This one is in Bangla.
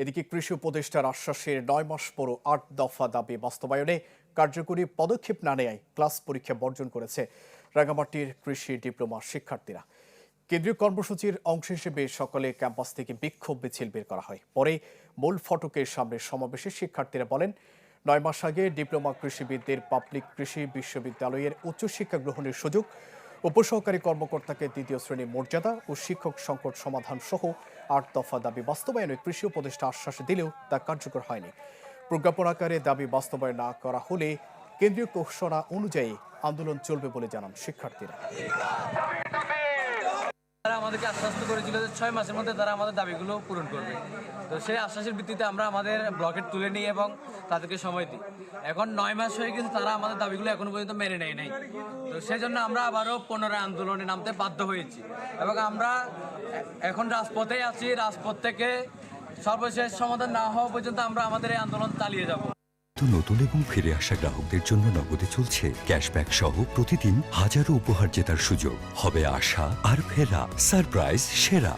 এদিকে কৃষি উপদেষ্টার আশ্বাসের ৯ মাস পরও ৮ দফা দাবি বাস্তবায়নে কার্যকরী পদক্ষেপ না নেয় ক্লাস পরীক্ষা বর্জন করেছে রাঙ্গামাটির কৃষি ডিপ্লোমা শিক্ষার্থীরা। কেন্দ্রীয় কর্মসূচির অংশ হিসেবে সকালে ক্যাম্পাস থেকে বিক্ষোভ মিছিল বের করা হয়। পরে মূল ফটকের সামনে সমাবেশে শিক্ষার্থীরা বলেন, ৯ মাস আগে ডিপ্লোমা কৃষিবিদদের পাবলিক কৃষি বিশ্ববিদ্যালয়ের উচ্চশিক্ষা গ্রহণের সুযোগ, উপসহকারী কর্মকর্তাকে ২য় শ্রেণী মর্যাদা ও শিক্ষক সংকট সমাধান সহ ৮ দফা দাবি বাস্তবায়নে কৃষি উপদেষ্টা আশ্বাস দিলেও তা কার্যকর হয়নি। প্রজ্ঞাপন আকারে দাবি বাস্তবায়ন না করা হলে কেন্দ্রীয় ঘোষণা অনুযায়ী আন্দোলন চলবে বলে জানান শিক্ষার্থীরা। তারা আমাদেরকে আশ্বস্ত করেছিল যে 6 মাসের মধ্যে তারা আমাদের দাবিগুলো পূরণ করবে। তো সেই আশ্বাসের ভিত্তিতে আমরা আমাদের ব্লকেট তুলে নিই এবং তাদেরকে সময় দিই। এখন 9 মাস হয়ে গেছে, তারা আমাদের দাবিগুলো এখনো পর্যন্ত মেনে নেয় নাই। তো সেই জন্য আমরা আবারও পুনরায় আন্দোলনে নামতে বাধ্য হয়েছি এবং আমরা এখন রাজপথেই আছি। রাজপথ থেকে সর্বশেষ সমাধান না হওয়া পর্যন্ত আমরা আমাদের এই আন্দোলন চালিয়ে যাব। নতুন এবং ফিরে আসা গ্রাহকদের জন্য নগদে চলছে ক্যাশব্যাক সহ প্রতিদিন হাজারো উপহার জেতার সুযোগ। হবে আশা আর ফেরা, সারপ্রাইজ সেরা।